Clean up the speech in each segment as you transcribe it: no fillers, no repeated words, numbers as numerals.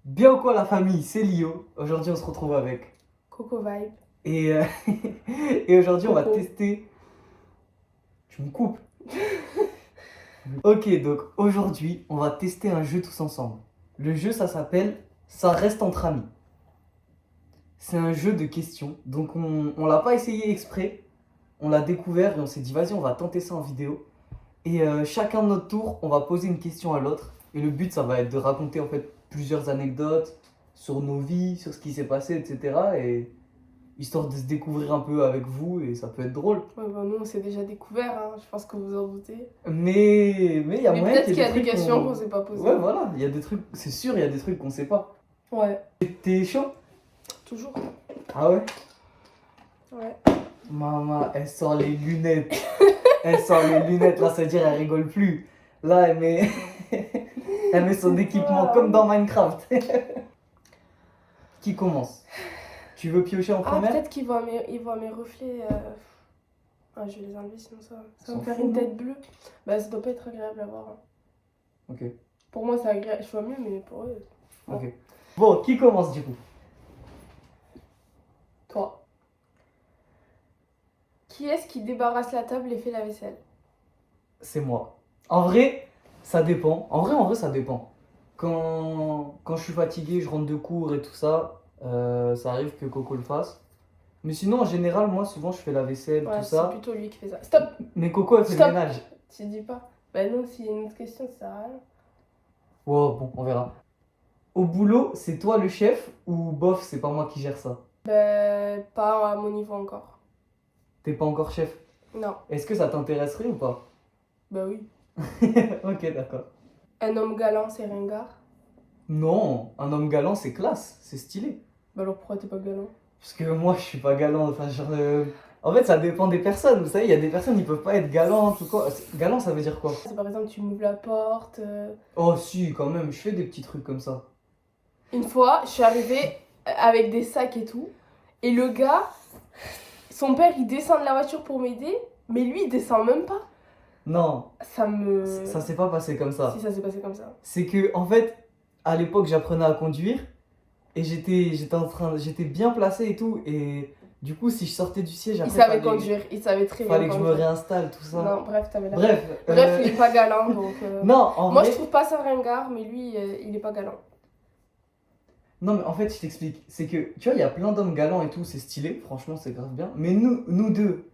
Bien ou quoi la famille, c'est Lio. Aujourd'hui on se retrouve avec. Coco Vibe. Et, et aujourd'hui on va Coco. tester. Tu me coupes. Ok, donc aujourd'hui on va tester un jeu tous ensemble. Le jeu ça s'appelle Ça reste entre amis. C'est un jeu de questions. Donc on l'a pas essayé exprès. On l'a découvert et on s'est dit vas-y on va tenter ça en vidéo. Et chacun de notre tour on va poser une question à l'autre. Et le but ça va être de raconter en fait plusieurs anecdotes sur nos vies, sur ce qui s'est passé, etc. Et histoire de se découvrir un peu avec vous et ça peut être drôle. Ouais, bah, nous, on s'est déjà découvert, hein. Je pense que vous en doutez. Mais il y a Mais moyen peut-être qu'il y a des trucs questions qu'on s'est pas posées. Ouais, voilà, il y a des trucs, c'est sûr, il y a des trucs qu'on sait pas. Ouais, T'es chaud? toujours. Ah ouais? Ouais. Maman, elle sort les lunettes. Elle sort les lunettes, là, ça veut dire elle rigole plus. Là, elle met, elle met son équipement comme dans Minecraft. Qui commence? Tu veux piocher en Ah, première? peut-être qu'il voit mes reflets. Ah, je vais les enlever sinon ça va S'en me faire fout, une non? tête bleue. Bah, ça doit pas être agréable à voir, hein. Ok, Pour moi, c'est agréable. Je vois mieux, mais pour eux, ok. Bon, qui commence du coup? toi. Qui est-ce qui débarrasse la table et fait la vaisselle? C'est moi. En vrai, ça dépend. En vrai, ça dépend. Quand je suis fatigué, je rentre de cours et tout ça, ça arrive que Coco le fasse. Mais sinon, en général, moi, souvent, je fais la vaisselle, Ouais, tout c'est ça. plutôt lui qui fait ça. Stop! Mais Coco, elle fait le Stop. ménage. Tu dis pas. Bah, non, s'il y a une autre question, ça sert à rien. Wow, bon, on verra. Au boulot, c'est toi le chef ou bof, c'est pas moi qui gère ça? Bah, pas à mon niveau encore. T'es pas encore chef. Non. Est-ce que ça t'intéresserait ou pas? Bah oui. Ok, d'accord. Un homme galant, c'est ringard. Non, un homme galant, c'est classe, c'est stylé. Bah alors pourquoi t'es pas galant? Parce que moi, je suis pas galant. Enfin, genre, en fait, ça dépend des personnes. Vous savez, il y a des personnes, ils peuvent pas être galantes ou quoi. Galant, ça veut dire quoi? C'est par exemple, tu m'ouvres la porte. Oh, si, quand même, je fais des petits trucs comme ça. Une fois, je suis arrivée avec des sacs et tout. Et le gars, son père, il descend de la voiture pour m'aider. Mais lui, il descend même pas. Non, Ça me... ça s'est pas passé comme ça. Si, ça s'est passé comme ça. C'est que, en fait, à l'époque, j'apprenais à conduire et j'étais bien placé et tout. Et du coup, si je sortais du siège, Il après, savait conduire, il savait très bien fallait que je me conduire. réinstalle, tout ça. Non, bref, t'avais la... Bref, Bref, il est pas galant, donc... non, en Moi, vrai, je trouve pas ça ringard, mais lui, il est pas galant. non, mais en fait, je t'explique. C'est que, tu vois, il y a plein d'hommes galants et tout, c'est stylé, franchement, c'est grave bien. Mais nous deux,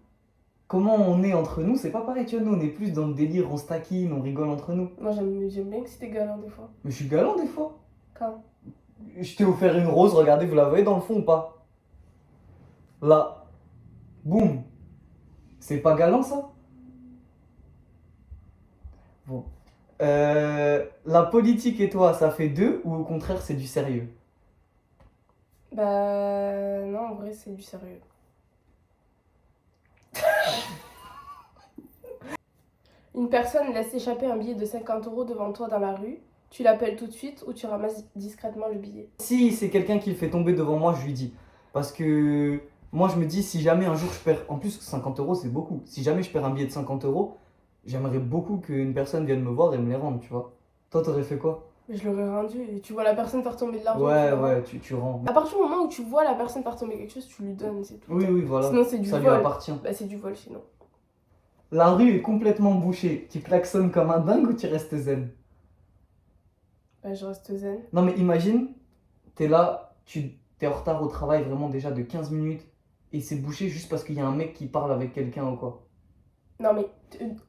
comment on est entre nous, c'est pas pareil, tu vois. Nous, on est plus dans le délire, on se taquine, on rigole entre nous. Moi, j'aime bien que c'était galant, des fois. Mais je suis galant des fois. Quand? Je t'ai offert une rose, regardez, vous la voyez dans le fond ou pas? Là. Boum. C'est pas galant ça? Bon. La politique et toi, ça fait deux ou au contraire, c'est du sérieux? Bah... Non, en vrai, c'est du sérieux. Une personne laisse échapper un billet de 50 € devant toi dans la rue. Tu l'appelles tout de suite ou tu ramasses discrètement le billet? Si c'est quelqu'un qui le fait tomber devant moi, je lui dis. Parce que moi, je me dis, si jamais un jour je perds. En plus, 50 euros, c'est beaucoup. Si jamais je perds un billet de 50 euros, j'aimerais beaucoup qu'une personne vienne me voir et me les rende, tu vois. Toi, t'aurais fait quoi? Mais je l'aurais rendu et tu vois la personne faire tomber de l'argent. Ouais, tu le rends. ouais, tu rends. À partir du moment où tu vois la personne faire tomber quelque chose, tu lui donnes, c'est tout. Oui, oui, voilà. Sinon, c'est du Ça lui vol. appartient. Bah, c'est du vol sinon. La rue est complètement bouchée. Tu klaxonnes comme un dingue ou tu restes zen? Bah, je reste zen. Non, mais imagine, t'es là, t'es en retard au travail vraiment déjà de 15 minutes et c'est bouché juste parce qu'il y a un mec qui parle avec quelqu'un ou quoi. Non, mais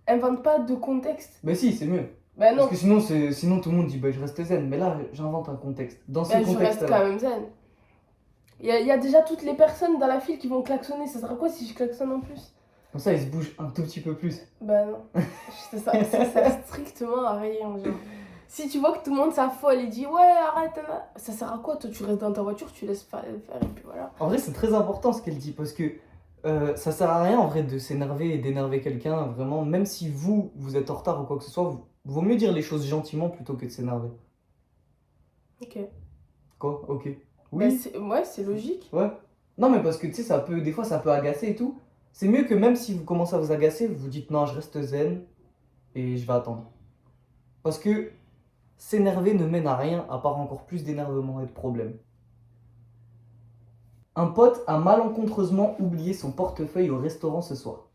invente pas de contexte. Mais si, c'est mieux. Bah, non. Parce que sinon tout le monde dit bah, je reste zen. Mais là, j'invente un contexte. Dans ce Bah, je reste contexte-là. quand même zen. Il y a déjà toutes les personnes dans la file qui vont klaxonner. Ça sera quoi si je klaxonne en plus? Comme ça, il se bouge un tout petit peu plus. Bah non. Ça sert strictement à rien, genre. Si tu vois que tout le monde s'affole et dit ouais arrête, ça sert à quoi? Toi tu restes dans ta voiture, tu laisses faire et puis voilà. En vrai, c'est très important ce qu'elle dit parce que ça sert à rien en vrai de s'énerver et d'énerver quelqu'un. Vraiment, même si vous êtes en retard ou quoi que ce soit, vaut mieux dire les choses gentiment plutôt que de s'énerver. Ok. Quoi? Ok. Bah, Oui. ouais, c'est logique. Ouais. Non, mais parce que tu sais, des fois, ça peut agacer et tout. C'est mieux que même si vous commencez à vous agacer, vous vous dites non, je reste zen et je vais attendre. Parce que s'énerver ne mène à rien à part encore plus d'énervement et de problèmes. Un pote a malencontreusement oublié son portefeuille au restaurant ce soir.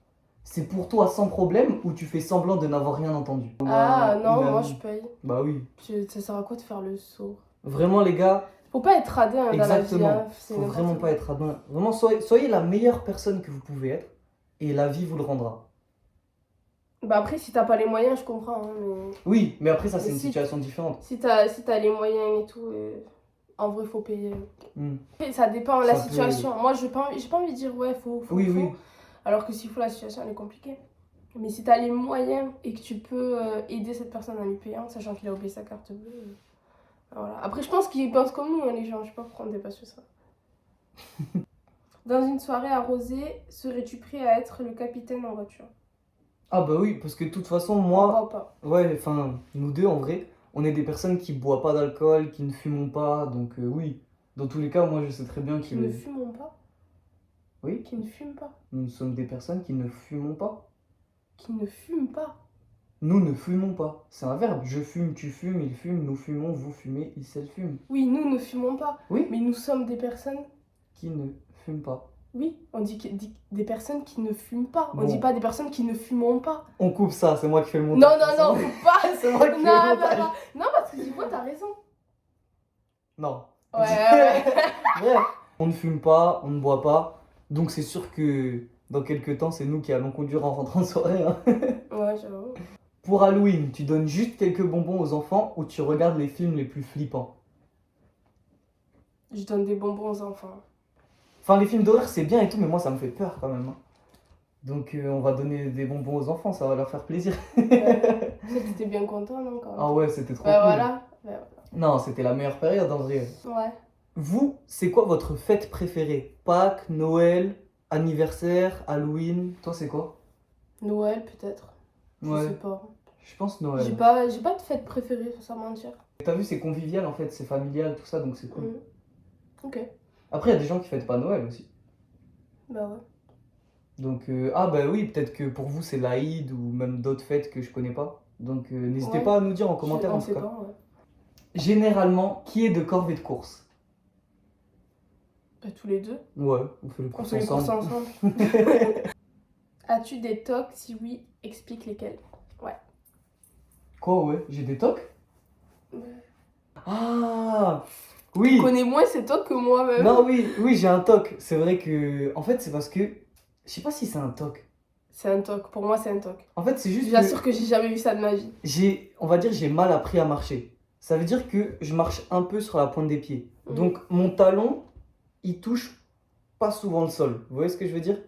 C'est pour toi sans problème ou tu fais semblant de n'avoir rien entendu? Ah non, Une moi amie. je paye. Bah oui. Ça sert à quoi de faire le sourd? Vraiment, les gars, Faut pas être radin dans la vie. exactement. Hein. C'est Faut n'importe vraiment quoi. pas être radin. Vraiment, soyez la meilleure personne que vous pouvez être et la vie vous le rendra. Bah après, si t'as pas les moyens, je comprends. Hein, mais Oui, mais après, ça, c'est Mais une si- situation différente. si t'as les moyens et tout, en vrai, faut payer. Hmm. Et ça dépend de la Ça peut- situation. Moi, j'ai pas envie de dire ouais, faut. Oui, oui. Alors que s'il faut, la situation, elle est compliquée. Mais si t'as les moyens et que tu peux aider cette personne en lui payant, sachant qu'il a oublié sa carte bleue. Voilà. Après, je pense qu'ils pensent comme nous, hein, les gens. Je sais pas pourquoi on dépasse sur ça. Dans une soirée arrosée, serais-tu prêt à être le capitaine en voiture? Ah bah oui, parce que de toute façon, On moi, voit pas. ouais, enfin, nous deux, en vrai, on est des personnes qui boivent pas d'alcool, qui ne fumons pas, donc oui. Dans tous les cas, moi, je sais très bien Qui que ne fumons pas? Oui. Qui ne fument pas? nous sommes des personnes qui ne fumons pas. Qui ne fument pas? Nous ne fumons pas. C'est un verbe. Je fume, tu fumes, il fume, nous fumons, vous fumez, il s'elle fume. Oui, nous ne fumons pas. Oui. Mais nous sommes des personnes. Qui ne fument pas. Oui, on dit des personnes qui ne fument pas. On Bon. dit pas des personnes qui ne fumons pas. On coupe ça, c'est moi qui fais le Non, montage. non, non, faut pas. C'est moi qui fais Non, le non, montage. non. Non, parce que du coup, t'as raison. Non. Ouais, ouais. Bref, on ne fume pas, on ne boit pas. Donc c'est sûr que dans quelques temps, c'est nous qui allons conduire en rentrant de soirée. Hein. Ouais, j'avoue. Pour Halloween, tu donnes juste quelques bonbons aux enfants ou tu regardes les films les plus flippants? Je donne des bonbons aux enfants. Enfin, les films d'horreur, c'est bien et tout, mais moi, ça me fait peur quand même. Hein. Donc on va donner des bonbons aux enfants, ça va leur faire plaisir. Ouais. T'étais bien content, non, quand même. Ah ouais, c'était trop Bah cool. voilà. Bah, Non, c'était la meilleure période en vrai. ouais. Vous, c'est quoi votre fête préférée? Pâques, Noël, anniversaire, Halloween? Toi, c'est quoi? Noël, peut-être. Je Ouais, sais pas. je pense Noël. J'ai pas de fête préférée, sans mentir. T'as vu, c'est convivial en fait, c'est familial, tout ça, donc c'est cool. Mm. Ok. Après, il y a des gens qui fêtent pas Noël aussi. Bah ouais. Donc, ah bah oui, peut-être que pour vous c'est l'Aïd ou même d'autres fêtes que je connais pas. Donc, n'hésitez Ouais. pas à nous dire en commentaire On en tout sait cas. pas, ouais. Généralement, qui est de corvée de course? Bah, tous les deux. Ouais, on fait les On courses fait les courses ensemble. ensemble. As-tu des tocs? Si oui, explique lesquels. Quoi, ouais, j'ai des tocs? Ouais. Ah, Tu oui. connais moins ces tocs que moi-même. Non, oui, oui, j'ai un toc. C'est vrai que, en fait, c'est parce que, je sais pas si c'est un toc. C'est un toc. Pour moi, c'est un toc. En fait, c'est Je juste vous que assure que j'ai jamais vu ça de ma vie. on va dire, j'ai mal appris à marcher. Ça veut dire que je marche un peu sur la pointe des pieds. Mhm. Donc, mon talon, il touche pas souvent le sol. Vous voyez ce que je veux dire?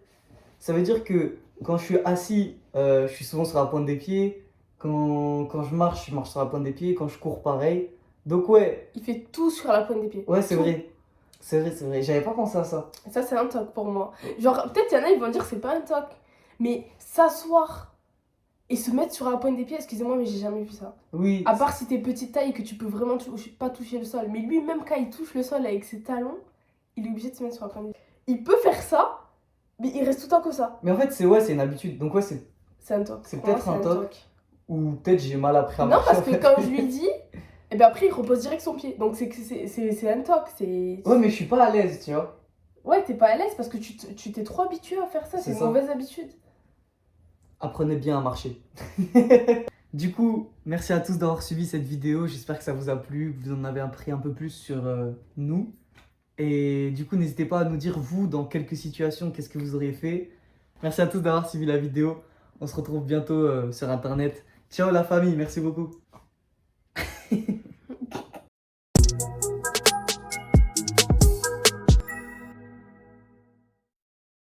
Ça veut dire que quand je suis assis, je suis souvent sur la pointe des pieds. Quand je marche sur la pointe des pieds. Quand je cours, pareil. Donc, ouais, Il fait tout sur la pointe des pieds. ouais, c'est Tout. vrai. C'est vrai, c'est vrai. J'avais pas pensé à ça. Et ça, c'est un toc pour moi. Genre, peut-être il y en a, ils vont dire que c'est pas un toc. Mais s'asseoir et se mettre sur la pointe des pieds, excusez-moi, mais j'ai jamais vu ça. Oui. À part si t'es petite taille et que tu peux vraiment pas toucher le sol. Mais lui, même quand il touche le sol avec ses talons, il est obligé de se mettre sur la pointe des pieds. Il peut faire ça, mais il reste tout le temps comme ça. Mais en fait, c'est une habitude. Donc, ouais, C'est un toc. C'est Pour moi, peut-être un c'est toc. Ou peut-être j'ai mal appris à Non, marcher. parce en que fait. quand je lui dis, et ben après il repose direct son pied. Donc c'est un toc. Ouais, mais je suis pas à l'aise, tu vois. Ouais, t'es pas à l'aise parce que tu t'es trop habitué à faire ça. C'est C'est une ça. mauvaise habitude. Apprenez bien à marcher. Du coup, merci à tous d'avoir suivi cette vidéo. J'espère que ça vous a plu, que vous en avez appris un peu plus sur nous. Et du coup, n'hésitez pas à nous dire, vous, dans quelques situations, qu'est-ce que vous auriez fait. Merci à tous d'avoir suivi la vidéo. On se retrouve bientôt sur Internet. Ciao la famille, merci beaucoup.